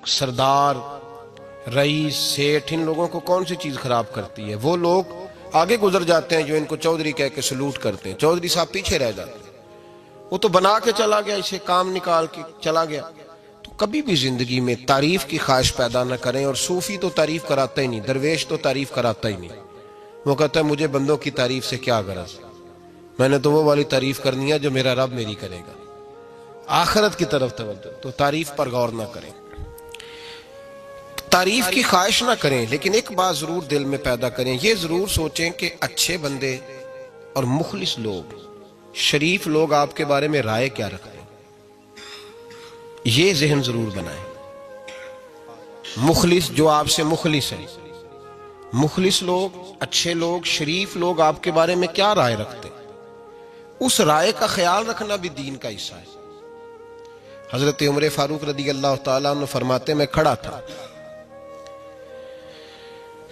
سردار، رئیس، سیٹھ، ان لوگوں کو کون سی چیز خراب کرتی ہے؟ وہ لوگ آگے گزر جاتے ہیں جو ان کو چودھری کہہ کے سلوٹ کرتے ہیں، چودھری صاحب پیچھے رہ جاتے ہیں، وہ تو بنا کے چلا گیا، اسے کام نکال کے چلا گیا۔ تو کبھی بھی زندگی میں تعریف کی خواہش پیدا نہ کریں، اور صوفی تو تعریف کراتا ہی نہیں، درویش تو تعریف کراتا ہی نہیں۔ وہ کہتا ہے مجھے بندوں کی تعریف سے کیا غرض، میں نے تو وہ والی تعریف کرنی ہے جو میرا رب میری کرے گا۔ آخرت کی طرف توجہ، تو تعریف پر غور نہ کریں، تعریف کی خواہش نہ کریں، لیکن ایک بات ضرور دل میں پیدا کریں، یہ ضرور سوچیں کہ اچھے بندے اور مخلص لوگ، شریف لوگ آپ کے بارے میں رائے کیا رکھتے ہیں، یہ ذہن ضرور بنائیں۔ مخلص جو آپ سے مخلص ہے، مخلص لوگ، اچھے لوگ، شریف لوگ آپ کے بارے میں کیا رائے رکھتے ہیں، اس رائے کا خیال رکھنا بھی دین کا حصہ ہے۔ حضرت عمر فاروق رضی اللہ تعالیٰ عنہ فرماتے میں کھڑا تھا،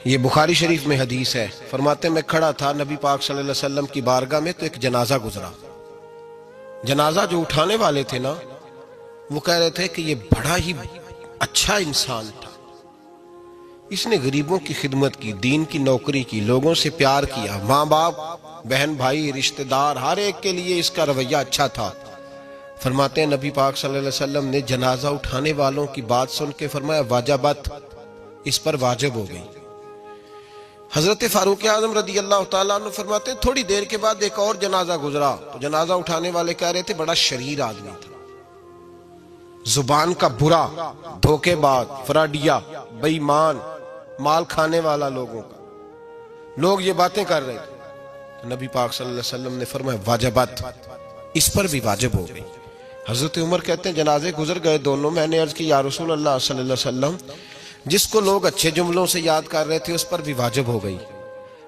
یہ بخاری شریف میں حدیث ہے، فرماتے میں کھڑا تھا نبی پاک صلی اللہ علیہ وسلم کی بارگاہ میں، تو ایک جنازہ گزرا۔ جنازہ جو اٹھانے والے تھے نا، وہ کہہ رہے تھے کہ یہ بڑا ہی اچھا انسان تھا، اس نے غریبوں کی خدمت کی، دین کی نوکری کی، لوگوں سے پیار کیا، ماں باپ، بہن بھائی، رشتہ دار، ہر ایک کے لیے اس کا رویہ اچھا تھا۔ فرماتے ہیں نبی پاک صلی اللہ علیہ وسلم نے جنازہ اٹھانے والوں کی بات سن کے فرمایا واجبت، اس پر واجب ہو گئی۔ حضرت فاروق اعظم رضی اللہ تعالیٰ عنہ فرماتے ہیں تھوڑی دیر کے بعد ایک اور جنازہ گزرا، تو جنازہ اٹھانے والے کہہ رہے تھے بڑا شریر آدمی تھا، زبان کا برا، دھوکے باز، فراڈیا، بے ایمان، مال کھانے والا لوگوں کا، لوگ یہ باتیں کر رہے تھے۔ نبی پاک صلی اللہ علیہ وسلم نے فرمایا واجبت، اس پر بھی واجب ہو گئی۔ حضرت عمر کہتے ہیں جنازے گزر گئے دونوں، میں نے عرض کی یا رسول اللہ صلی اللہ علیہ وسلم، جس کو لوگ اچھے جملوں سے یاد کر رہے تھے اس پر بھی واجب ہو گئی،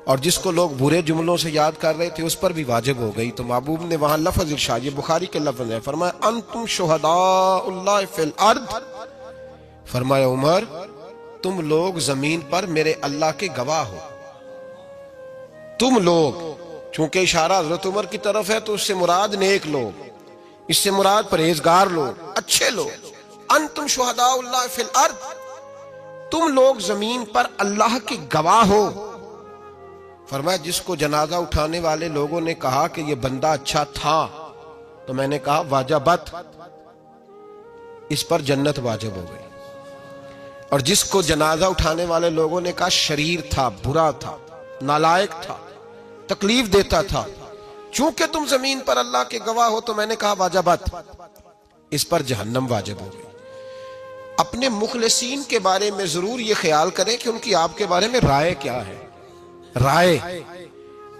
اور جس کو لوگ برے جملوں سے یاد کر رہے تھے اس پر بھی واجب ہو گئی۔ تو محبوب نے وہاں لفظ ارشاد، یہ بخاری کے لفظ ہے، فرمایا انتم شہداء اللہ فی الارض، فرمایا عمر تم لوگ زمین پر میرے اللہ کے گواہ ہو، تم لوگ، چونکہ اشارہ حضرت عمر کی طرف ہے تو اس سے مراد نیک لوگ، اس سے مراد پرہیزگار لوگ، اچھے لوگ۔ انتم شہداء اللہ فی الارض، تم لوگ زمین پر اللہ کے گواہ ہو۔ فرمایا جس کو جنازہ اٹھانے والے لوگوں نے کہا کہ یہ بندہ اچھا تھا، تو میں نے کہا واجبت، اس پر جنت واجب ہو گئی، اور جس کو جنازہ اٹھانے والے لوگوں نے کہا شریر تھا، برا تھا، نالائق تھا، تکلیف دیتا تھا، چونکہ تم زمین پر اللہ کے گواہ ہو، تو میں نے کہا واجبت، اس پر جہنم واجب ہو گئی۔ اپنے مخلصین کے بارے میں ضرور یہ خیال کریں کہ ان کی آپ کے بارے میں رائے کیا ہے، رائے،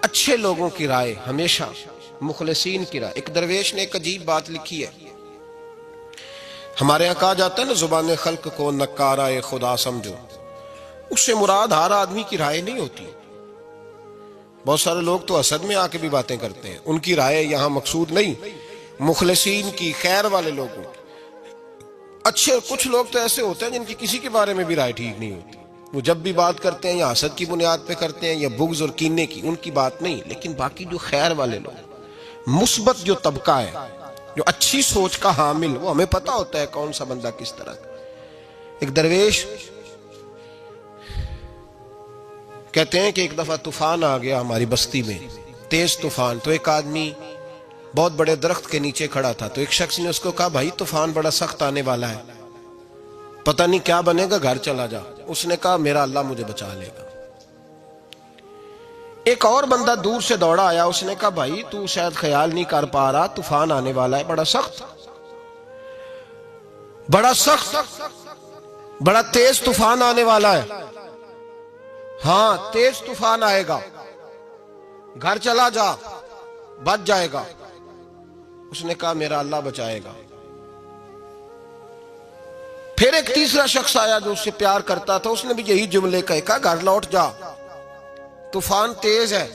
اچھے لوگوں کی رائے، ہمیشہ مخلصین کی رائے۔ ایک درویش نے ایک عجیب بات لکھی ہے، ہمارے یہاں کہا جاتا ہے نا زبان خلق کو نکارہ خدا سمجھو، اس سے مراد ہر آدمی کی رائے نہیں ہوتی، بہت سارے لوگ تو حسد میں آ کے بھی باتیں کرتے ہیں، ان کی رائے یہاں مقصود نہیں، مخلصین کی، خیر والے لوگوں کی۔ اچھے کچھ لوگ تو ایسے ہوتے ہیں جن کی کسی کے بارے میں بھی رائے ٹھیک نہیں ہوتی، وہ جب بھی بات کرتے ہیں یا حسد کی بنیاد پہ کرتے ہیں یا بغض اور کینے کی، ان کی بات نہیں، لیکن باقی جو خیر والے لوگ، مثبت جو طبقہ ہے، جو اچھی سوچ کا حامل، وہ ہمیں پتہ ہوتا ہے کون سا بندہ کس طرح کا۔ ایک درویش کہتے ہیں کہ ایک دفعہ طوفان آ گیا ہماری بستی میں، تیز طوفان، تو ایک آدمی بہت بڑے درخت کے نیچے کھڑا تھا، تو ایک شخص نے اس کو کہا بھائی طوفان بڑا سخت آنے والا ہے، پتہ نہیں کیا بنے گا، گھر چلا جا۔ اس نے کہا میرا اللہ مجھے بچا لے گا۔ ایک اور بندہ دور سے دوڑا آیا، اس نے کہا بھائی تو شاید خیال نہیں کر پا رہا، طوفان آنے والا ہے، بڑا سخت، بڑا سخت، بڑا تیز طوفان آنے والا ہے۔ ہاں تیز طوفان آئے گا، گھر چلا جا، بچ جائے گا۔ اس نے کہا میرا اللہ بچائے گا۔ پھر ایک تیسرا شخص آیا جو اس سے پیار کرتا تھا، اس نے بھی یہی جملے کہے، کہا گھر لوٹ جا، طوفان تیز ہے،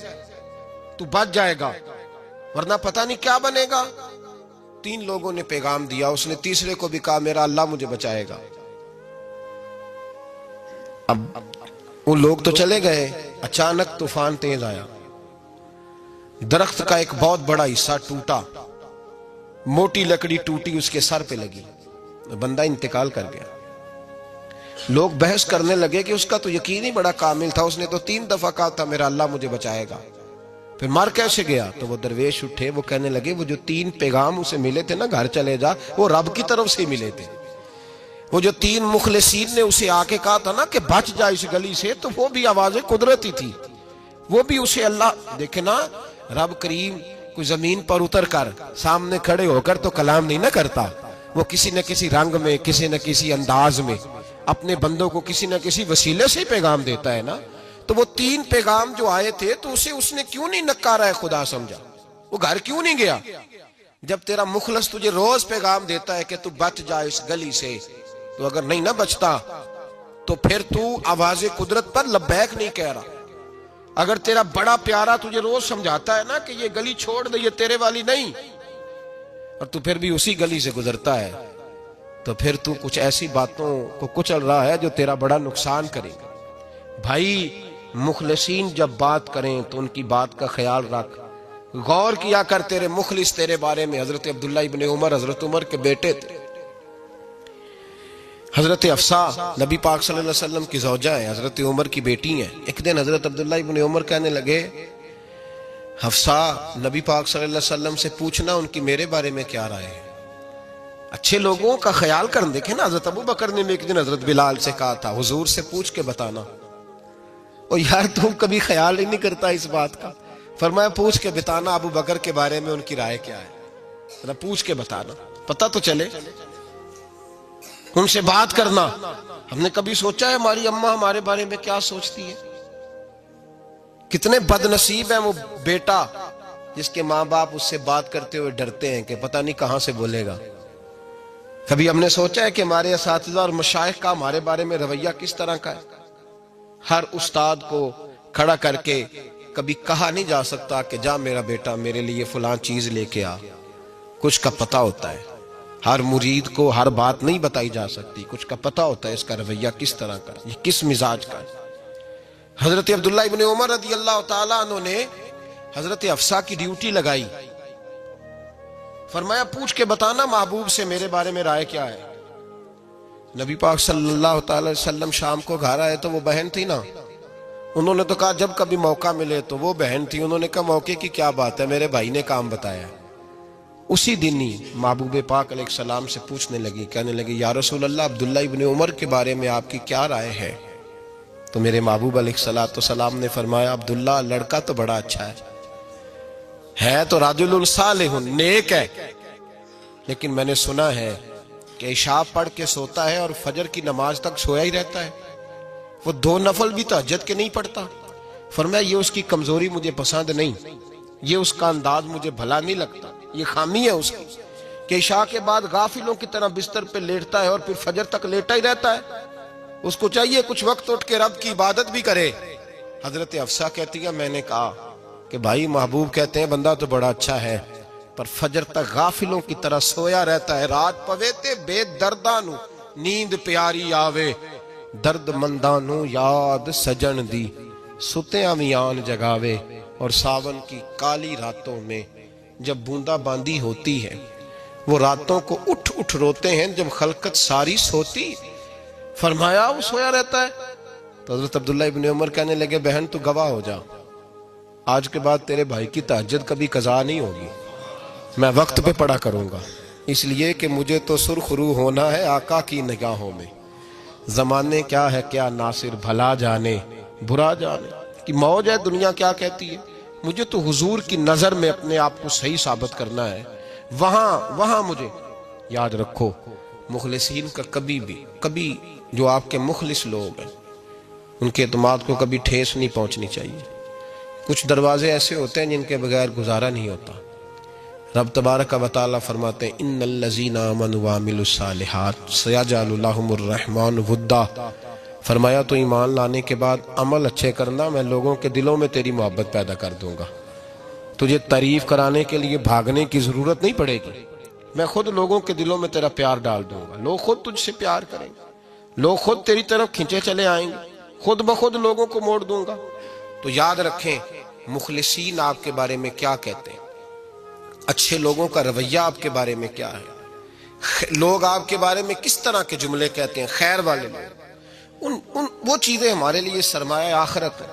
تو بچ جائے گا، ورنہ پتہ نہیں کیا بنے گا۔ تین لوگوں نے پیغام دیا، اس نے تیسرے کو بھی کہا میرا اللہ مجھے بچائے گا۔ اب وہ لوگ تو چلے گئے، اچانک طوفان تیز آیا، درخت کا ایک بہت بڑا حصہ ٹوٹا، موٹی لکڑی ٹوٹی، اس کے سر پہ لگی، بندہ انتقال کر گیا۔ لوگ بحث کرنے لگے کہ اس کا تو یقین ہی بڑا کامل تھا، اس نے تو 3 دفعہ کہا تھا میرا اللہ مجھے بچائے گا، پھر مر کیسے گیا؟ تو وہ درویش اٹھے، وہ کہنے لگے وہ جو 3 پیغام اسے ملے تھے نا گھر چلے جا، وہ رب کی طرف سے ملے تھے۔ وہ جو 3 مخلصین نے اسے آ کے کہا تھا نا کہ بچ جا اس گلی سے، تو وہ بھی آواز قدرتی تھی، وہ بھی اسے اللہ دیکھے نا، رب کریم کوئی زمین پر اتر کر سامنے کھڑے ہو کر تو کلام نہیں نہ کرتا، وہ کسی نہ کسی رنگ میں، کسی نہ کسی انداز میں اپنے بندوں کو کسی نہ کسی وسیلے سے پیغام دیتا ہے نا۔ تو وہ 3 پیغام جو آئے تھے تو اسے اس نے کیوں نہیں نکارا خدا سمجھا، وہ گھر کیوں نہیں گیا؟ جب تیرا مخلص تجھے روز پیغام دیتا ہے کہ تو بچ جا اس گلی سے، تو اگر نہیں نہ بچتا تو پھر تو آواز قدرت پر لبیک نہیں کہہ رہا۔ اگر تیرا بڑا پیارا تجھے روز سمجھاتا ہے نا کہ یہ گلی چھوڑ دے، یہ تیرے والی نہیں، اور تو پھر بھی اسی گلی سے گزرتا ہے، تو پھر تو کچھ ایسی باتوں کو کچل رہا ہے جو تیرا بڑا نقصان کرے گا۔ بھائی مخلصین جب بات کریں تو ان کی بات کا خیال رکھ، غور کیا کر، تیرے مخلص تیرے بارے میں حضرت عبداللہ ابن عمر، حضرت عمر کے بیٹے تھے، حضرت حفصہ نبی پاک صلی اللہ علیہ وسلم کی زوجہ ہے، حضرت عمر کی بیٹی ہیں۔ ایک دن حضرت عبداللہ ابن عمر کہنے لگے حفصہ نبی پاک صلی اللہ علیہ وسلم سے پوچھنا ان کی میرے بارے میں کیا رائے ہے، اچھے لوگوں کا خیال کر۔ دیکھیں نا حضرت ابو بکر نے بھی ایک دن حضرت بلال سے کہا تھا حضور سے پوچھ کے بتانا، اور یار تم کبھی خیال ہی نہیں کرتا اس بات کا۔ فرمایا پوچھ کے بتانا ابو بکر کے بارے میں ان کی رائے کیا ہے، پوچھ کے بتانا، پتہ تو چلے، ان سے بات کرنا۔ ہم نے کبھی سوچا ہے ہماری اماں ہمارے بارے میں کیا سوچتی ہے؟ کتنے بد نصیب ہیں وہ بیٹا جس کے ماں باپ اس سے بات کرتے ہوئے ڈرتے ہیں کہ پتہ نہیں کہاں سے بولے گا۔ کبھی ہم نے سوچا ہے کہ ہمارے اساتذہ اور مشائخ کا ہمارے بارے میں رویہ کس طرح کا ہے؟ ہر استاد کو کھڑا کر کے کبھی کہا نہیں جا سکتا کہ جا میرا بیٹا میرے لیے فلاں چیز لے کے آ، کچھ کا پتہ ہوتا ہے۔ ہر مرید کو ہر بات نہیں بتائی جا سکتی، کچھ کا پتہ ہوتا ہے اس کا رویہ کس طرح کا، یہ کس مزاج کا ہے۔ حضرت عبداللہ ابن عمر رضی اللہ تعالیٰ عنہ نے حضرت حفصہ کی ڈیوٹی لگائی، فرمایا پوچھ کے بتانا محبوب سے میرے بارے میں رائے کیا ہے۔ نبی پاک صلی اللہ تعالی وسلم شام کو گھر آئے تو وہ بہن تھی نا، انہوں نے تو کہا جب کبھی موقع ملے تو وہ بہن تھی، انہوں نے کہا موقع کی کیا بات ہے، میرے بھائی نے کام بتایا۔ اسی دن ہی محبوب پاک علیہ السلام سے پوچھنے لگی، کہنے لگی یا رسول اللہ عبداللہ ابن عمر کے بارے میں آپ کی کیا رائے ہے؟ تو میرے محبوب علیہ السلام نے فرمایا عبداللہ لڑکا تو بڑا اچھا ہے تو رجل صالح نیک ہے، لیکن میں نے سنا ہے کہ عشاء پڑھ کے سوتا ہے اور فجر کی نماز تک سویا ہی رہتا ہے، وہ 2 نفل بھی تہجد کے نہیں پڑھتا۔ فرمایا یہ اس کی کمزوری مجھے پسند نہیں، یہ اس کا انداز مجھے بھلا نہیں لگتا، یہ خامی ہے اس کی کہ عشاء کے بعد غافلوں کی طرح بستر پہ لیٹتا ہے اور پھر فجر تک لیٹا ہی رہتا ہے، اس کو چاہیے کچھ وقت اٹھ کے رب کی عبادت بھی کرے۔ حضرت حفصہ کہتی ہے میں نے کہا کہ بھائی محبوب کہتے ہیں بندہ تو بڑا اچھا ہے پر فجر تک غافلوں کی طرح سویا رہتا ہے، رات پویتے بے دردانو نیند پیاری آوے، درد مندانو یاد سجن دی ستیاں میان جگاوے۔ اور ساون کی کالی راتوں میں جب بوندا باندی ہوتی ہے وہ راتوں کو اٹھ اٹھ روتے ہیں جب خلقت ساری سوتی، فرمایا وہ سویا رہتا ہے۔ تو حضرت عبداللہ ابن عمر کہنے لگے بہن تو گواہ ہو جا، آج کے بعد تیرے بھائی کی تہجد کبھی قضا نہیں ہوگی، میں وقت پہ پڑھا کروں گا، اس لیے کہ مجھے تو سرخ روح ہونا ہے آقا کی نگاہوں میں۔ زمانے کیا ہے کیا ناصر بھلا جانے برا جانے کی موج ہے دنیا کیا کہتی ہے، مجھے تو حضور کی نظر میں اپنے آپ کو صحیح ثابت کرنا ہے، وہاں مجھے یاد رکھو مخلصین کا کبھی جو آپ کے مخلص لوگ ہیں ان کے اعتماد کو کبھی ٹھیس نہیں پہنچنی چاہیے۔ کچھ دروازے ایسے ہوتے ہیں جن کے بغیر گزارا نہیں ہوتا۔ رب تبارک و تعالیٰ فرماتے ہیں ان الذین آمنوا وعملوا الصالحات سیجعل لهم الرحمن ودا، فرمایا تو ایمان لانے کے بعد عمل اچھے کرنا، میں لوگوں کے دلوں میں تیری محبت پیدا کر دوں گا، تجھے تعریف کرانے کے لیے بھاگنے کی ضرورت نہیں پڑے گی، میں خود لوگوں کے دلوں میں تیرا پیار ڈال دوں گا، لوگ خود تجھ سے پیار کریں گے، لوگ خود تیری طرف کھنچے چلے آئیں گے، خود بخود لوگوں کو موڑ دوں گا۔ تو یاد رکھیں مخلصین آپ کے بارے میں کیا کہتے ہیں، اچھے لوگوں کا رویہ آپ کے بارے میں کیا ہے، لوگ آپ کے بارے میں کس طرح کے جملے کہتے ہیں، خیر والے لوگ وہ چیزیں ہمارے لیے سرمایہ آخرت ہے۔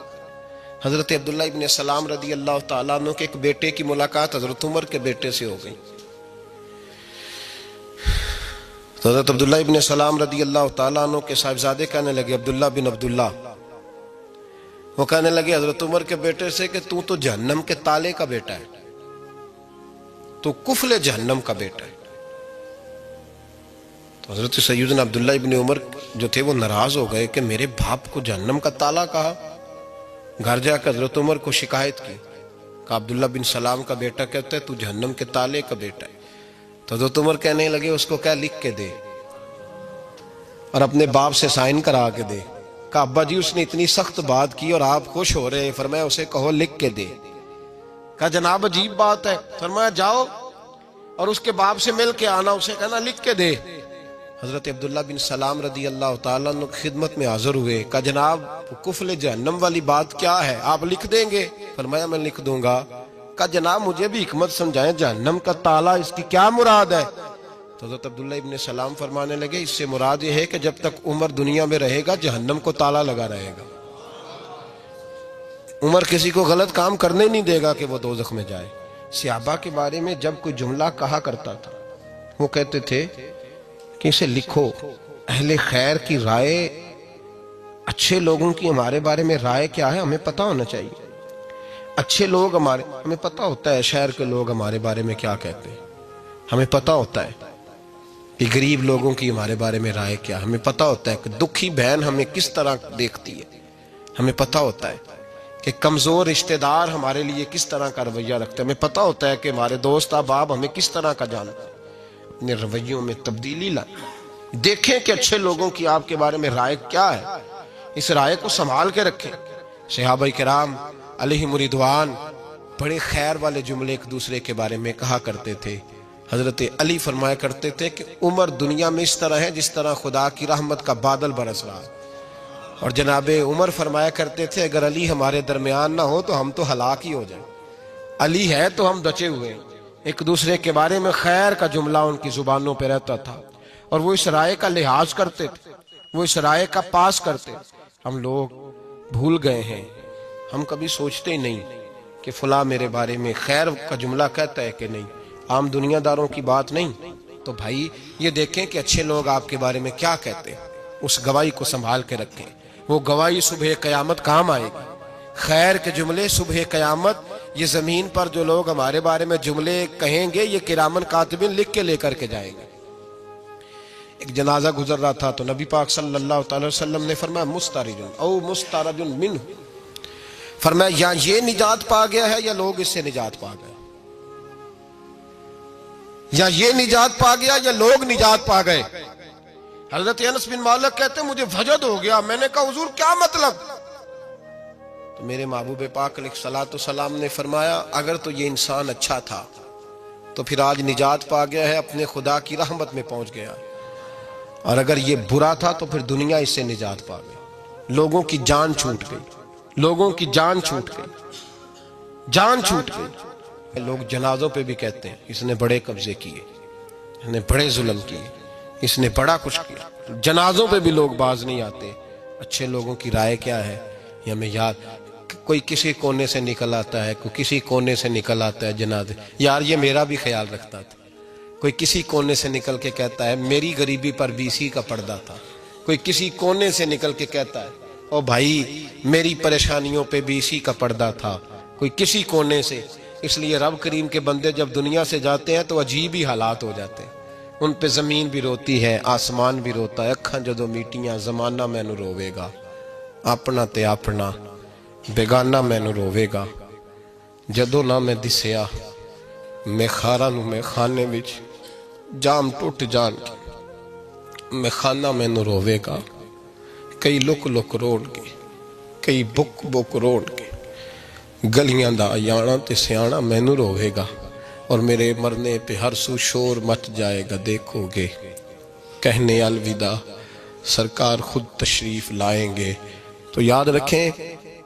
حضرت عبداللہ ابن سلام رضی اللہ تعالیٰ عنہ کے ایک بیٹے کی ملاقات حضرت عمر کے بیٹے سے ہو گئی۔ تو حضرت عبداللہ ابن سلام رضی اللہ تعالیٰ عنہ کے صاحبزادے کہنے لگے، عبداللہ بن عبداللہ، وہ کہنے لگے حضرت عمر کے بیٹے سے کہ تو جہنم کے تالے کا بیٹا ہے، تو کفل جہنم کا بیٹا ہے۔ تو حضرت سیدنا عبداللہ ابن عمر جو تھے وہ ناراض ہو گئے کہ میرے باپ کو جہنم کا تالا کہا۔ گھر جا کر حضرت عمر کو شکایت کی کہ عبداللہ بن سلام کا بیٹا کہتا ہے تو جہنم کے تالے کا بیٹا ہے۔ تو حضرت عمر کہنے لگے اس کو کیا لکھ کے دے اور اپنے باپ سے سائن کرا کے دے۔ کہ ابا جی اس نے اتنی سخت بات کی اور آپ خوش ہو رہے ہیں، فرمایا اسے کہو لکھ کے دے۔ کہا جناب عجیب بات ہے، فرمایا جاؤ اور اس کے باپ سے مل کے آنا، اسے کہنا لکھ کے دے۔ حضرت عبداللہ بن سلام رضی اللہ تعالیٰ عنہ کی خدمت میں حاضر ہوئے، کہا جناب کفل جہنم والی بات کیا ہے، آپ لکھ دیں گے؟ فرمایا میں لکھ دوں گا۔ کہا جناب مجھے بھی حکمت سمجھائیں، جہنم کا تالا اس کی کیا مراد ہے؟ تو حضرت عبداللہ ابن سلام فرمانے لگے اس سے مراد یہ ہے کہ جب تک عمر دنیا میں رہے گا جہنم کو تالا لگا رہے گا۔ عمر کسی کو غلط کام کرنے نہیں دے گا کہ وہ دوزخ میں جائے۔ صحابہ کے بارے میں جب کوئی جملہ کہا کرتا تھا وہ کہتے تھے کہ اسے لکھو، اہل خیر کی رائے، اچھے لوگوں کی ہمارے بارے میں رائے کیا ہے ہمیں پتہ ہونا چاہیے۔ اچھے لوگ ہمیں پتہ ہوتا ہے شہر کے لوگ ہمارے بارے میں کیا کہتے ہیں، ہمیں پتہ ہوتا ہے کہ غریب لوگوں کی ہمارے بارے میں رائے کیا، ہمیں پتہ ہوتا ہے کہ دکھی بہن ہمیں کس طرح دیکھتی ہے، ہمیں پتہ ہوتا ہے کہ کمزور رشتہ دار ہمارے لیے کس طرح کا رویہ رکھتے ہیں، ہمیں پتہ ہوتا ہے کہ ہمارے دوست احباب ہمیں کس طرح کا جانتے ہیں۔ اپنے رویوں میں تبدیلی لائیں، دیکھیں کہ اچھے لوگوں کی آپ کے بارے میں رائے کیا ہے، اس رائے کو سنبھال کے رکھیں۔ صحابہ کرام علیہم رضوان بڑے خیر والے جملے ایک دوسرے کے بارے میں کہا کرتے تھے۔ حضرت علی فرمایا کرتے تھے کہ عمر دنیا میں اس طرح ہے جس طرح خدا کی رحمت کا بادل برس رہا ہے، اور جناب عمر فرمایا کرتے تھے اگر علی ہمارے درمیان نہ ہو تو ہم تو ہلاک ہی ہو جائیں، علی ہے تو ہم بچے ہوئے ہیں۔ ایک دوسرے کے بارے میں خیر کا جملہ ان کی زبانوں پہ رہتا تھا، اور وہ اس رائے کا لحاظ کرتے تھے، وہ اس رائے کا پاس کرتے۔ ہم لوگ بھول گئے ہیں، ہم کبھی سوچتے ہی نہیں کہ فلاں میرے بارے میں خیر کا جملہ کہتا ہے کہ نہیں، عام دنیا داروں کی بات نہیں۔ تو بھائی یہ دیکھیں کہ اچھے لوگ آپ کے بارے میں کیا کہتے ہیں، اس گواہی کو سنبھال کے رکھیں، وہ گواہی صبح قیامت کام آئے گی۔ خیر کے جملے صبح قیامت، یہ زمین پر جو لوگ ہمارے بارے میں جملے کہیں گے یہ کرامن کاتبین لکھ کے لے کر کے جائیں گے۔ ایک جنازہ گزر رہا تھا تو نبی پاک صلی اللہ تعالی وسلم نے فرمایا مسترج او مسترج منہ، فرمایا یا یہ نجات پا گیا ہے یا لوگ اس سے نجات پا گئے، یا یہ نجات پا گیا یا لوگ نجات پا گئے۔ حضرت انس بن مالک کہتے ہیں مجھے وجد ہو گیا، میں نے کہا حضور کیا مطلب؟ تو میرے محبوب پاک علیہ الصلوۃ والسلام نے فرمایا اگر تو یہ انسان اچھا تھا تو پھر آج نجات پا گیا ہے، اپنے خدا کی رحمت میں پہنچ گیا، اور اگر یہ برا تھا تو پھر دنیا اس سے نجات پا گئی۔ لوگوں کی جان چھوٹ گئی، لوگوں کی جان چھوٹ گئی، جان چھوٹ گئی۔ لوگ جنازوں پہ بھی کہتے ہیں اس نے بڑے قبضے کیے، اس نے بڑے ظلم کیے، اس نے بڑا کچھ کیا۔ جنازوں پہ بھی لوگ باز نہیں آتے۔ اچھے لوگوں کی رائے کیا ہے یہ ہمیں یاد، کوئی کسی کونے سے نکل آتا ہے، کوئی کسی کونے سے نکل آتا ہے جنازے، یار یہ میرا بھی خیال رکھتا تھا۔ کوئی کسی کونے سے نکل کے کہتا ہے میری غریبی پر BC کا پردہ تھا، کوئی کسی کونے سے نکل کے کہتا ہے او بھائی میری پریشانیوں پہ BC کا پردہ تھا، کوئی کسی کونے سے۔ اس لیے رب کریم کے بندے جب دنیا سے جاتے ہیں تو عجیب ہی حالات ہو جاتے ہیں، ان پہ زمین بھی روتی ہے، آسمان بھی روتا ہے، اکھاں جدو میٹیاں زمانہ مینو روے گا، اپنا تے اپنا بیگانہ مینو روے گا، جدو نہ میں دسیا میں خارا نو میں خانے وچ جام ٹوٹ جان میں خانہ مینو روے گا، کئی لک لک روڑ کے کئی بک بک روڑ کے گلیاں دا یانا تے سیانا مینو روے گا، اور میرے مرنے پہ ہر سو شور مچ جائے گا، دیکھو گے کہنے الوداع سرکار خود تشریف لائیں گے۔ تو یاد رکھیں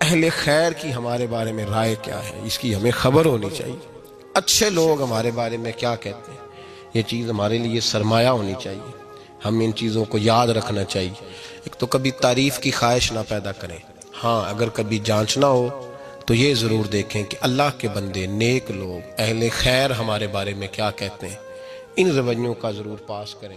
اہل خیر کی ہمارے بارے میں رائے کیا ہے، اس کی ہمیں خبر ہونی چاہیے۔ اچھے لوگ ہمارے بارے میں کیا کہتے ہیں، یہ چیز ہمارے لیے سرمایہ ہونی چاہیے، ہم ان چیزوں کو یاد رکھنا چاہیے۔ ایک تو کبھی تعریف کی خواہش نہ پیدا کریں، ہاں اگر کبھی جانچنا ہو تو یہ ضرور دیکھیں کہ اللہ کے بندے، نیک لوگ، اہل خیر ہمارے بارے میں کیا کہتے ہیں، ان رویوں کا ضرور پاس کریں۔